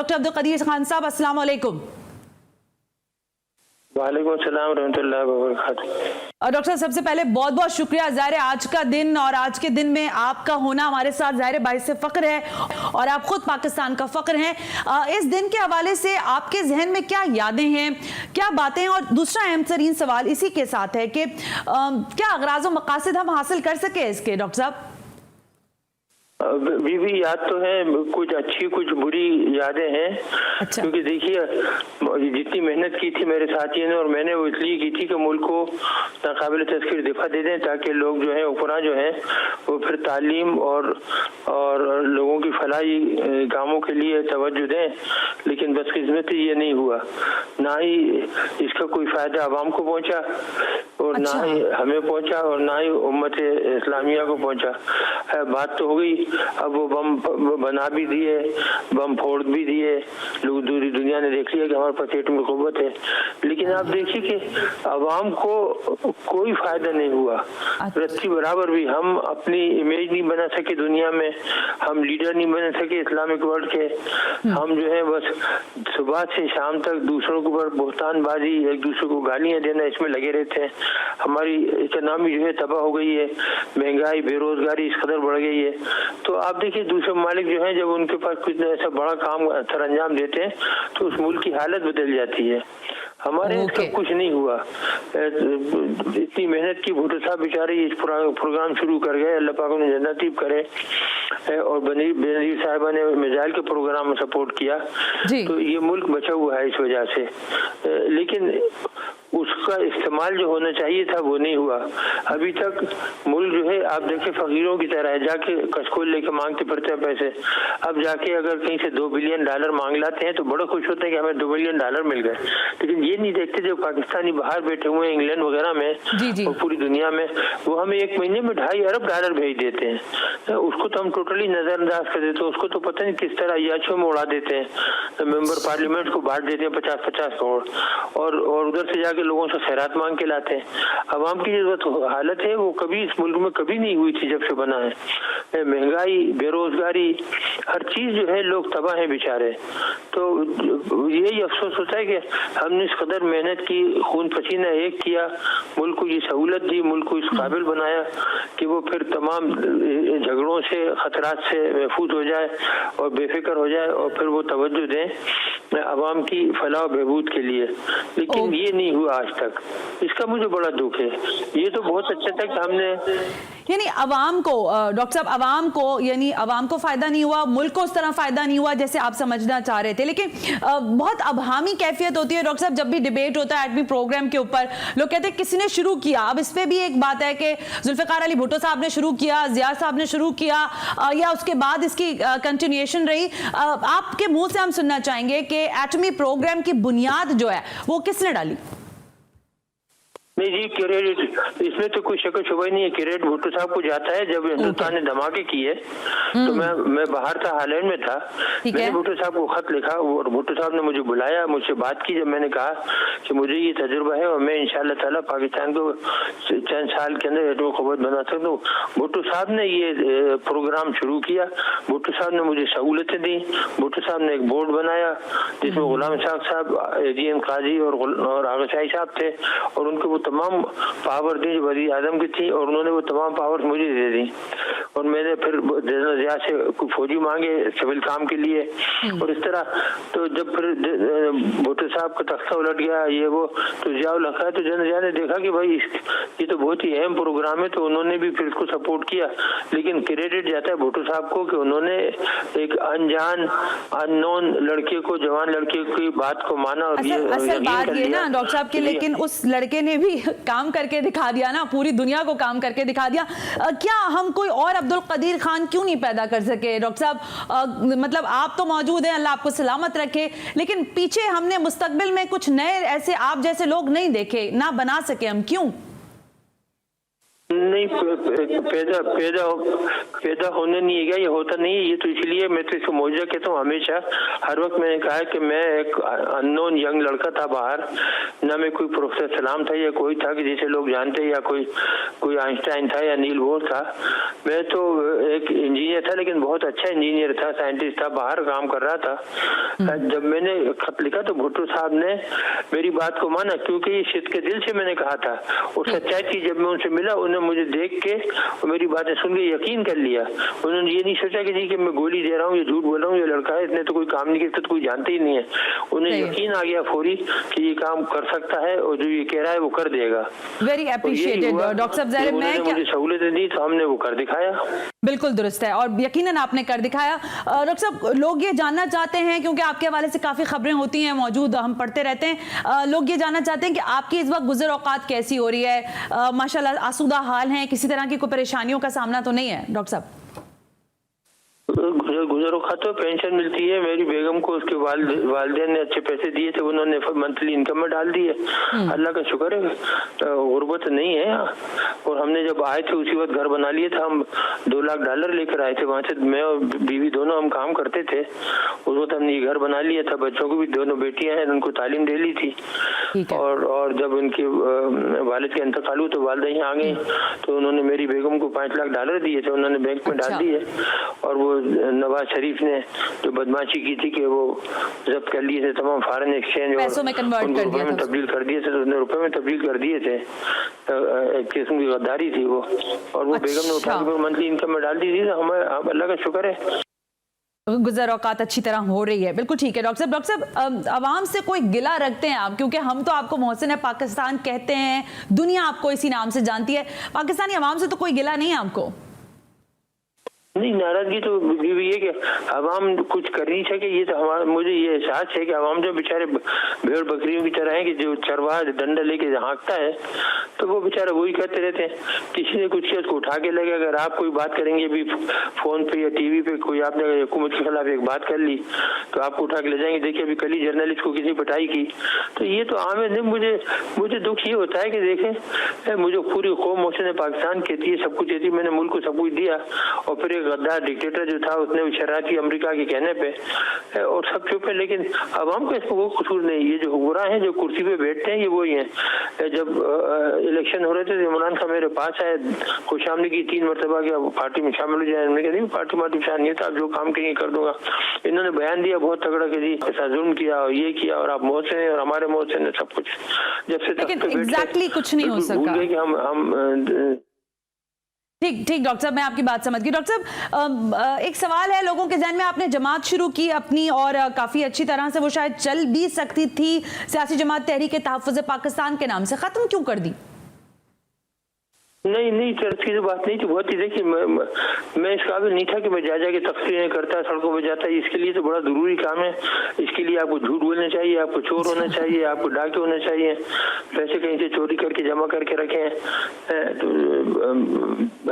Doctor Abdul Qadeer Khan साहब, अस्सलाम वालेकुम। वालेकुम सलाम रहमतुल्लाहि व बरकातुहू। डॉक्टर, सबसे पहले बहुत बहुत शुक्रिया। ज़ाहिर है आज का दिन और आज के दिन में आपका होना हमारे साथ ज़ाहिर बाइस से फ़ख्र है और आप खुद पाकिस्तान का फ़ख्र हैं। इस दिन के हवाले से आपके जहन में क्या यादें हैं, क्या बातें हैं? और दूसरा अहम तरीन सवाल इसी के साथ है कि क्या अगराज़ व मकासद हम हासिल कर सके इसके, डॉक्टर साहब? भी याद तो है, कुछ अच्छी कुछ बुरी यादें हैं। अच्छा। क्योंकि देखिए जितनी मेहनत की थी मेरे साथियों ने, और मैंने वो इसलिए की थी कि मुल्क को नाकाबिल तस्कीर दिफा दे दें ताकि लोग जो है ऊपरा जो है वो फिर तालीम और लोगों की फलाही कामों के लिए तवज्जो दें। लेकिन बदकिस्मती ये नहीं हुआ, ना ही इसका कोई फायदा आवाम को पहुंचा और ना ही हमें पहुंचा और ना ही उम्मत इस्लामिया को पहुंचा। बात तो हो गई, अब वो बम बना भी दिए, बम फोड़ भी दिए, लोग दूरी दुनिया ने देख लिया कि हमारे पास एटमी कुव्वत है। लेकिन आप देखिए कि आवाम को कोई फायदा नहीं हुआ। रत्ती बराबर भी हम अपनी इमेज नहीं बना सके दुनिया में, हम लीडर नहीं बन सके इस्लामिक वर्ल्ड के। हम जो है बस सुबह से शाम तक दूसरों के ऊपर बोहतानबाजी, एक दूसरे को गालियां देना, इसमें लगे रहते हैं। हमारी इकोनॉमी जो है तबाह हो गई है, महंगाई बेरोजगारी इस कदर बढ़ गई है। तो आप देखिए दूसरे मालिक जो हैं जब उनके पास कुछ ऐसा बड़ा काम सर अंजाम देते हैं तो उस मुल्क की हालत बदल जाती है। हमारे सब कुछ नहीं हुआ। इतनी मेहनत की, भुट्टो साहब बेचारे इस प्रोग्राम शुरू कर गए, अल्लाह पाक उन्हें जन्नत नसीब करे। और बेनजीर साहिबा ने मिसाइल के प्रोग्राम में सपोर्ट किया, तो ये मुल्क बचा हुआ है इस वजह से। लेकिन उसका इस्तेमाल जो होना चाहिए था वो नहीं हुआ। अभी तक मुल्क जो है आप देखें फकीरों की तरह है, जाके कशकोल लेके मांगते फिरते हैं पैसे। अब जाके अगर कहीं से $2 बिलियन मांग लाते हैं तो बड़े खुश होते हैं कि हमें $2 बिलियन मिल गए। लेकिन ये नहीं देखते जो पाकिस्तानी बाहर बैठे हुए हैं इंग्लैंड वगैरह में और पूरी दुनिया में, वो हमें एक महीने में $2.5 अरब भेज देते हैं। तो उसको तो हम टोटली नजरअंदाज कर देते हैं। उसको तो पता नहीं किस तरह अय्याशियों में उड़ा देते हैं। तो मेंबर पार्लियामेंट को बांट देते हैं 50-50 करोड़ और उधर से जाके लोगों से खैरात मांग के लाते हैं। अवाम की जो हालत है वो कभी इस मुल्क में कभी नहीं हुई थी जब से बना है। महंगाई, बेरोजगारी, हर चीज जो है, लोग तबाह हैं बेचारे। तो यही अफसोस होता है कि हमने इस कदर मेहनत की, खून पसीना एक किया, मुल्क को ये सहूलत दी, मुल्क को इस काबिल बनाया कि वो फिर तमाम झगड़ों से, खतरात से महफूज हो जाए और बेफिक्र हो जाए और फिर वो तवज्जो दें अवाम की फलाह बहबूद के लिए। लेकिन ये नहीं हुआ आज तक, इसका मुझे बड़ा दुख है। ये तो बहुत अच्छा था कि हमने यानी अवाम को, डॉक्टर साहब, अवाम को यानी अवाम को फायदा नहीं हुआ, मुल्क को उस तरह फायदा नहीं हुआ जैसे आप समझना चाह रहे थे। लेकिन बहुत अबहामी कैफियत होती है डॉक्टर साहब, जब भी डिबेट होता है एटमी प्रोग्राम के ऊपर, लोग कहते हैं किसी ने शुरू किया। अब इस पे भी एक बात है कि जुल्फिकार अली भुट्टो साहब ने शुरू किया, जिया साहब ने शुरू किया, या उसके बाद इसकी कंटिन्यूएशन रही। आपके मुंह से हम सुनना चाहेंगे कि एटमी प्रोग्राम की बुनियाद जो है वो किसने डाली? नहीं जी, क्रेडिट इसमें तो कोई शक शुबा नहीं है। क्रेडिट भुट्टो साहब को जाता है। जब हिंदुस्तान ने धमाके किए तो मैं बाहर था, हालैंड में था। मैंने भुट्टो साहब को खत लिखा और भुट्टो साहब ने मुझे बुलाया, मुझसे बात की। जब मैंने कहा कि मुझे ये तजुर्बा है और मैं इंशाअल्लाह ताला पाकिस्तान को चंद साल के अंदर एटमी कुव्वत बना सकता हूँ, भुट्टो साहब ने ये प्रोग्राम शुरू किया। भुट्टो साहब ने मुझे सहूलतें दी। भुट्टो साहब ने एक बोर्ड बनाया जिसमें गुलाम इसाक साहब, एजीएम काजी और आगा शाही साहब थे और उनको वो तमाम पावर दी जो वज़ीर आज़म की थी और उन्होंने वो तमाम पावर मुझे दे दी। और मैंने फिर जनरल ज़िया से कुछ फौजी मांगे सिविल काम के लिए और इस तरह। तो जब फिर भुट्टो साहब का तख्ता उलट गया ये वो, तो ज़िया उल हक है, तो जनरल ज़िया ने देखा कि भाई ये तो बहुत ही अहम प्रोग्राम है, तो उन्होंने भी फिर इसको सपोर्ट किया। लेकिन क्रेडिट जाता है भुट्टो साहब को कि उन्होंने एक अनजान अननोन लड़के को, जवान लड़के की बात को माना। और असल बात ये ना डॉक्टर साहब की, लेकिन उस लड़के ने भी काम करके दिखा दिया ना, पूरी दुनिया को काम करके दिखा दिया। क्या हम कोई और अब्दुल कदीर खान क्यों नहीं पैदा कर सके डॉक्टर साहब? मतलब आप तो मौजूद हैं, अल्लाह आपको सलामत रखे, लेकिन पीछे हमने मुस्तकबिल में कुछ नए ऐसे आप जैसे लोग नहीं देखे, ना बना सके हम, क्यों? नहीं, पैदा होने नहीं है क्या, ये होता नहीं है। ये तो इसलिए मैं तो इसको मौजूदा कहता हूँ। हमेशा हर वक्त मैंने कहा है कि मैं एक अननोन यंग लड़का था बाहर, ना मैं कोई प्रोफेसर सलाम था या कोई था कि जिसे लोग जानते या कोई आइंस्टाइन था या नील बोर था। मैं तो एक इंजीनियर था, लेकिन बहुत अच्छा इंजीनियर था, साइंटिस्ट था, बाहर काम कर रहा था। जब मैंने खत लिखा तो भुट्टो साहब ने मेरी बात को माना, क्योंकि ये शिद के दिल से मैंने कहा था। और सच्चाई थी, जब मैं उनसे मिला उन्होंने मुझे देख के और मेरी बातें सुन के यकीन कर लिया। उन्होंने ये नहीं सोचा कि जी कि मैं गोली दे रहा हूँ, ये झूठ बोल रहा हूँ, ये लड़का है, इसने तो कोई काम नहीं किया, तो कोई जानते ही नहीं है। उन्हें यकीन आ गया फौरी कि ये काम कर सकता है और जो ये कह रहा है वो कर देगा। वेरी अप्रिशिएटेड डॉक्टर साहब ज़ाहिर, मैं मुझे सहूलियतें दी तो हमने वो कर दिखाया। बिल्कुल दुरुस्त है और यकीनन आपने कर दिखाया। डॉक्टर साहब, लोग ये जानना चाहते हैं, क्योंकि आपके हवाले से काफ़ी खबरें होती हैं, मौजूद हम पढ़ते रहते हैं, लोग ये जानना चाहते हैं कि आपकी इस वक्त गुज़र औकात कैसी हो रही है। माशाल्लाह आसूदा हाल हैं, किसी तरह की कोई परेशानियों का सामना तो नहीं है डॉक्टर साहब? गुजर औकात तो पेंशन मिलती है। मेरी बेगम को उसके वालिदैन ने अच्छे पैसे दिए थे, उन्होंने मंथली इनकम में डाल दिए। अल्लाह का शुक्र है, गुर्बत नहीं है। और हमने जब आए थे उसी वक्त घर बना लिए था। हम $2 लाख लेकर आए थे वहां से, मैं और बीवी दोनों हम काम करते थे। उस वक्त हमने ये घर बना लिया था। बच्चों को भी, दोनों बेटियां हैं, उनको तालीम दे ली थी। और जब उनके वालिद का इंतकाल हुआ तो वालिदा यहाँ आ गई, तो उन्होंने मेरी बेगम को $5 लाख दिए थे, उन्होंने बैंक में डाल दिए। और वो नवाज शरीफ ने जो बदमाशी की थी कि वो जब्त कर लिए थे तमाम फॉरेन एक्सचेंज पैसों में कन्वर्ट कर दिया था, तब्दील कर दिए थे, तो उसने रुपए में तब्दील कर दिए थे। एक किस्म की गद्दारी थी वो। और वो बेगम ने उठा के मंथली इनकम में डाल दी थी। तो हमें अल्लाह का शुक्र है गुज़र औकात अच्छी तरह हो रही है। बिल्कुल ठीक है डॉक्टर साहब, आवाम से कोई गिला रखते हैं आप? क्योंकि हम तो आपको मोहसिन पाकिस्तान कहते हैं, दुनिया आपको इसी नाम से जानती है, पाकिस्तानी आवाम से तो कोई गिला नहीं है आपको? नहीं, नाराजगी तो भी ये कि अवाम कुछ कर नहीं सके। ये तो हमारा, मुझे ये एहसास है कि अवाम जो बेचारे भेड़ बकरियों की तरह है कि जो चरवाहा डंडा लेके हाँकता है, तो वो बेचारा वही करते रहते हैं। किसी ने कुछ किया उसको उठा के लगे। अगर आप कोई बात करेंगे भी फोन पे या टीवी पे, कोई आपने अगर हुकूमत के खिलाफ एक बात कर ली तो आपको उठा के ले जाएंगे। देखिए अभी कल ही जर्नलिस्ट को किसी पिटाई की। तो ये तो आम है। मुझे दुख ये होता है कि देखें, मुझे पूरी कौम मोहसिन पाकिस्तान कहती है, सब कुछ कहती है, मैंने मुल्क को सब कुछ दिया, और फिर गद्दार डिक्टेटर जो था उसने शरारती अमेरिका के कहने पे और सब चुप है। लेकिन अवाम का इसमें कोई कसूर नहीं। ये जो हुक्मरान हैं जो कुर्सी पे बैठते हैं ये वही हैं। जब इलेक्शन हो रहे थे इमरान खान मेरे पास आए, खुशामदी की 3 मरतबा कि पार्टी में शामिल हो जाए। उन्होंने कहा नहीं, पार्टी में शामिल नहीं था, आप जो काम करेंगे कर दूंगा। इन्होंने बयान दिया बहुत तगड़ा कि जी ऐसा जुल्म किया और ये किया और आप मोहसिन हैं और हमारे मोहसिन है, सब कुछ। जब से एग्जैक्टली कुछ नहीं हो सका। हम ठीक डॉक्टर साहब, मैं आपकी बात समझ गई। डॉक्टर साहब, एक सवाल है लोगों के जहन में, आपने जमात शुरू की अपनी और काफ़ी अच्छी तरह से वो शायद चल भी सकती थी, सियासी जमात तहरीक तहफ़्फ़ुज़ पाकिस्तान के नाम से, ख़त्म क्यों कर दी? नहीं, चर्च की तो बात नहीं थी। बहुत ही देखिए, मैं इस काबिल नहीं था कि मैं जा के तकरीरें करता, सड़कों पे जाता। इसके लिए तो बड़ा जरूरी काम है। इसके लिए आपको झूठ बोलना चाहिए, आपको चोर होना चाहिए, आपको डाके होने चाहिए, पैसे कहीं से चोरी करके जमा करके रखे हैं, तो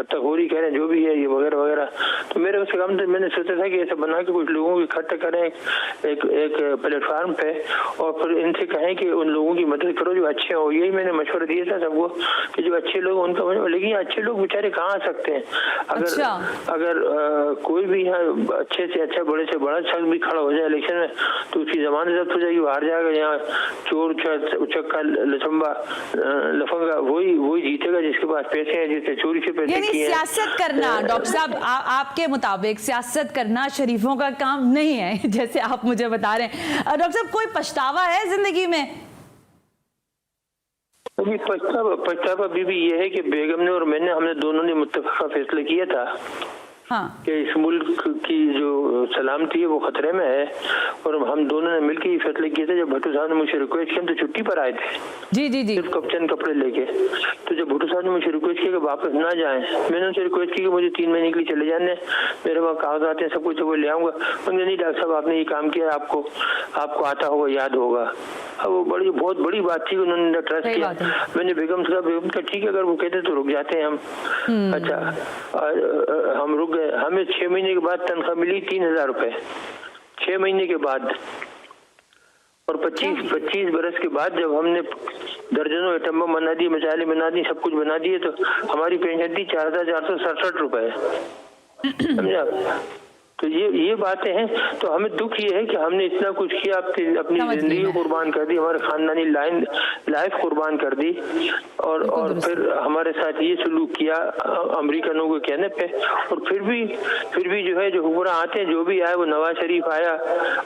तखोरी कह रहे हैं जो भी है ये वगैरह वगैरह। तो मेरे उससे काम मैंने सोचा था कि ऐसा बना के कुछ लोगों को इकट्ठा करें एक प्लेटफार्म पे, और फिर इनसे कहें कि उन लोगों की मदद करो जो अच्छे हो। यही मैंने मशवरा दिया था सबको कि जो अच्छे लोग उनका। लेकिन अच्छे लोग बेचारे कहाँ आ सकते हैं? अगर कोई भी यहाँ अच्छे से अच्छा, बड़े से बड़ा शख्स भी खड़ा हो जाए इलेक्शन में तो उसकी जमानत जब्त हो जाएगी, हार जाएगा। यहाँ चोर उचक्का लचंबा लफंगा वही जीतेगा जिसके पास पैसे हैं, जिसने चोरी से पैसे किए हैं। सियासत करना डॉक्टर साहब, आपके मुताबिक सियासत करना शरीफों का काम नहीं है, जैसे आप मुझे बता रहे हैं। डॉक्टर साहब, कोई पछतावा है जिंदगी में? अभी पछतावा भी ये है कि बेगम ने और हमने दोनों ने मुत्तफ़क़ा फैसला किया था कि इस मुल्क की जो सलामती है वो खतरे में है। और हम दोनों ने मिलकर ये फैसला किया था। जब भुट्टो साहब ने मुझे रिक्वेस्ट किया, हम तो छुट्टी पर आए थे जी सिर्फ चंद कपड़े लेके। तो जब भुट्टो साहब ने मुझे रिक्वेस्ट किया कि वापस ना जाएं, मैंने उनसे रिक्वेस्ट की कि मुझे 3 महीने के लिए चले जाने, मेरे वहाँ कागजात हैं, सब कुछ वो ले आऊंगा। उन्होंने नहीं, डॉक्टर साहब आपने ये काम किया, आपको आता होगा, याद होगा। अब वो बहुत बड़ी बात थी, उन्होंने ट्रस्ट किया। मैंने बेगम से कहा, बेगम का ठीक है, अगर वो कहते तो रुक जाते हैं हम। अच्छा, हम रुक गए। हमें 6 महीने के बाद तनख्वाह मिली 3000 रुपए, 6 महीने के बाद। और 25 बरस के बाद जब हमने दर्जनों एटम बम बना दिए, मिसाइलें बना दी, सब कुछ बना दिए, तो हमारी पेंशन थी 4,467 रुपए। समझा? तो ये बातें हैं। तो हमें दुख ये है कि हमने इतना कुछ किया, अपनी जिंदगी कुर्बान कर दी, हमारे खानदानी लाइफ कुर्बान कर दी, और फिर हमारे साथ ये सलूक किया अमेरिकनों के कहने पे। और फिर भी जो है, जो हुक्मरान आते हैं, जो भी आए, वो नवाज शरीफ आया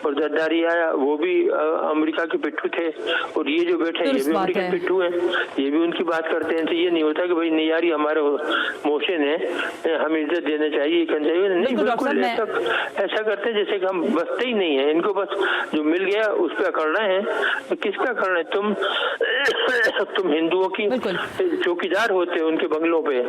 और जरदारी आया, वो भी अमेरिका के पिट्ठू थे, और ये जो बैठे ये भी अमेरिका के पिट्ठू हैं, ये भी उनकी बात करते हैं। तो ये नहीं होता कि भाई नहीं यार, ये हमारे मोशन है, हम इज्जत देना चाहिए, करना चाहिए। नहीं, बिल्कुल ऐसा करते हैं जैसे कि हम बसते ही नहीं है। इनको बस जो मिल गया उस पे अकड़ना है। तो किस पे अकड़ना है? तुम हिंदुओं की चौकीदार होते हो उनके बंगलों पे।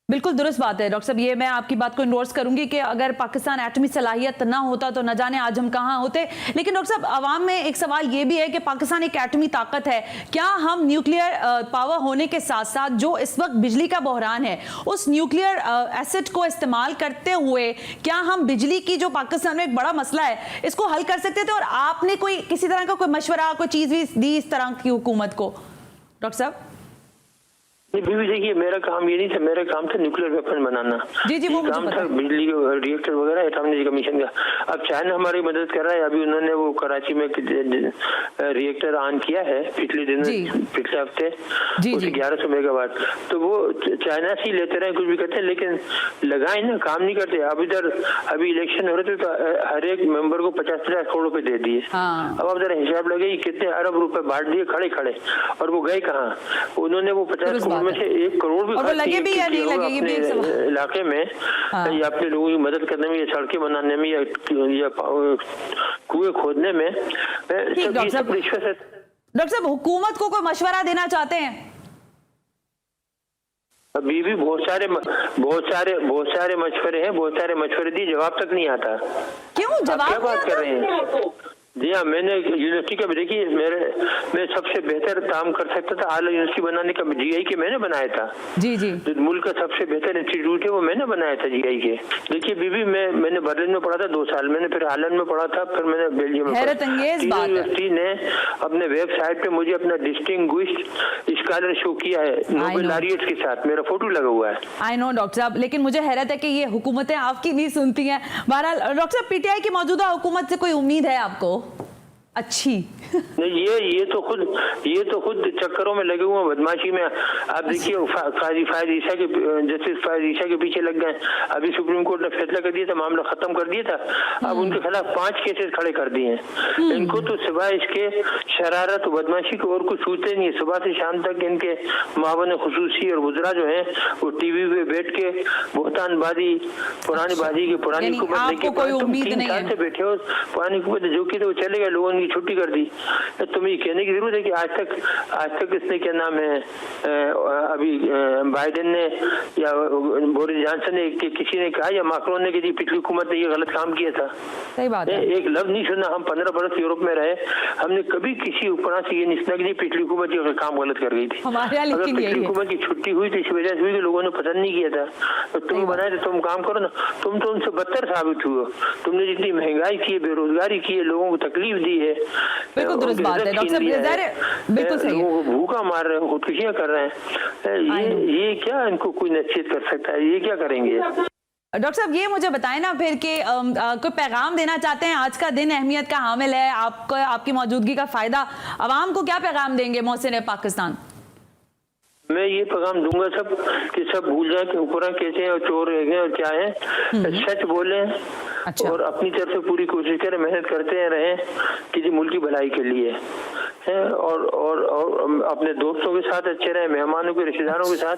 बिल्कुल दुरुस्त बात है डॉक्टर साहब, ये मैं आपकी बात को इंडोर्स करूंगी कि अगर पाकिस्तान एटमी सलाहियत ना होता तो न जाने आज हम कहां होते। लेकिन डॉक्टर साहब, आवाम में एक सवाल ये भी है कि पाकिस्तान एक एटमी ताकत है, क्या हम न्यूक्लियर पावर होने के साथ साथ जो इस वक्त बिजली का बहरान है, उस न्यूक्लियर एसेट को इस्तेमाल करते हुए क्या हम बिजली की जो पाकिस्तान में एक बड़ा मसला है इसको हल कर सकते थे? और आपने कोई किसी तरह का कोई मशवरा, कोई चीज भी दी इस तरह की हुकूमत को डॉक्टर साहब? बीवी देखिए, मेरा काम ये नहीं था, मेरा काम था न्यूक्लियर वेपन बनाना। जी वो काम था बिजली रिएक्टर वगैरह एटॉमिक कमीशन का। अब चाइना हमारी मदद कर रहा है। अभी उन्होंने वो कराची में रिएक्टर ऑन किया है पिछले हफ्ते, 1100 मेगावाट। तो वो चाइना से ही लेते रहे, कुछ भी करते हैं, लेकिन लगाए ना, काम नहीं करते। अभी इलेक्शन हो रहे थे तो हर एक मेंबर को 50-50 करोड़ रुपए दे दिए। अब आप जरा हिसाब लगाइए कितने अरब रुपए बांट दिए खड़े, और वो गए कहाँ? उन्होंने वो 50 करोड़ में से 1 करोड़ भी लगे भी या नहीं लगे, ये भी एक सवाल इलाके में, या अपने लोगों की मदद करने में, या सड़कें बनाने में, या कुएं खोदने में। डॉक्टर साहब, हुकूमत को कोई मशवरा देना चाहते हैं? अभी भी बहुत सारे मशवरे हैं, बहुत सारे मशवरे दिए, जवाब तक नहीं आता। क्यों जवाब क्या बात कर रहे हैं? जी हाँ, मैंने यूनिवर्सिटी का देखिए, मैं सबसे बेहतर काम कर सकता था। आला यूनिवर्सिटी बनाने का जीआई के मैंने बनाया था। जी मुल्क का सबसे बेहतर इंस्टीट्यूट है वो मैंने बनाया था जीआई के। देखिए बीबी, मैंने बर्लिन में पढ़ा था 2 साल, मैंने फिर हालैंड में पढ़ा था, फिर मैंने बेल्जियम में। हैरत अंगेज बात है। यूनिवर्सिटी ने अपने वेबसाइट पे मुझे अपना डिस्टिंग्विश्ड स्कॉलर शो किया है, नोबेल लॉरिएट के साथ मेरा फोटो लगा हुआ है। आई नो डॉक्टर साहब, लेकिन मुझे हैरत है कि ये हुकूमतें आपकी नहीं सुनती हैं। बहरहाल डॉक्टर साहब, पीटीआई की मौजूदा हुकूमत से कोई उम्मीद है आपको अच्छी? नहीं, ये तो खुद चक्करों में लगे हुए हैं, बदमाशी में। आप देखिए जस्टिस फायद ईसा के पीछे लग गए। अभी सुप्रीम कोर्ट ने फैसला कर दिया था, मामला खत्म कर दिया था। अब उनके खिलाफ 5 केसेस खड़े कर दिए हैं। इनको तो सिवाय इसके शरारत बदमाशी को और कुछ सूझते नहीं है। सुबह से शाम तक इनके मावन खुसूसी और वुज़रा जो है वो टीवी पे बैठ के बहुतानबाजी, पुरानी हुकूमत लेके 3 साल से बैठे हो। पुरानी हुकूमत जो की तो चले गए, लोगों ने छुट्टी कर दी। तुम्हें ये कहने की जरूरत है कि आज तक इसने क्या नाम है, अभी बाइडेन ने या बोरिस जॉनसन ने, किसी ने कहा या मैक्रोन ने कि जी पिछली हुकूमत ने ये गलत काम किया था? सही बात है। एक लफ्ज नहीं सुना। हम 15 बरस यूरोप में रहे, हमने कभी किसी हुक्मरान से ये नहीं सुना कि पिछली हुकूमत ये काम गलत कर गई थी। अगर पिछली हुकूमत की छुट्टी हुई तो इस वजह से हुई कि लोगों ने पसंद नहीं किया था, तो तुम बनाए तो तुम काम करो ना। तुम तो उनसे बदतर साबित हुए। तुमने जितनी महंगाई की है, बेरोजगारी की है, लोगों को तकलीफ दी है। बिल्कुल दुरुस्त बात है डॉक्टर साहब, बिल्कुल सही है। भूखा मार रहे हैं, खुदकुशियां कर रहे हैं। ये क्या इनको कोई निश्चित कर सकता है? ये क्या करेंगे? डॉक्टर साहब, ये मुझे बताएं ना फिर कि कोई पैगाम देना चाहते हैं? आज का दिन अहमियत का हामिल है, आपकी मौजूदगी का फायदा आवाम को क्या पैगाम देंगे मोहसिन पाकिस्तान? मैं ये पैगाम दूंगा सब कि सब भूल जाए कि हुक्मरान कैसे हैं और चोर हैं और क्या है। सच बोलें। अच्छा। और अपनी तरफ से पूरी कोशिश करें, मेहनत करते रहें कि जी मुल्क की भलाई के लिए है। और अपने दोस्तों के साथ अच्छे रहें, मेहमानों के, रिश्तेदारों के साथ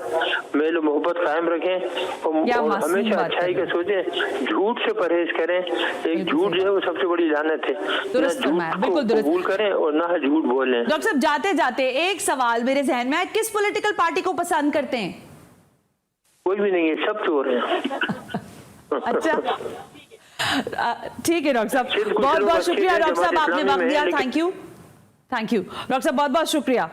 मेल मोहब्बत कायम रखें और हमेशा अच्छाई का सोचें। झूठ से परहेज करें। एक झूठ जो है वो सबसे बड़ी लानत है। बिल्कुल कबूल करें और ना झूठ बोलें। डॉक्टर साहब, जाते जाते एक सवाल मेरे जहन में है, किस पॉलिटिकल पार्टी को पसंद करते हैं? कोई भी नहीं है, सब चोर हैं। अच्छा, ठीक है डॉक्टर साहब, बहुत बहुत शुक्रिया डॉक्टर साहब, आपने वक्त दिया। थैंक यू डॉक्टर साहब, बहुत बहुत शुक्रिया।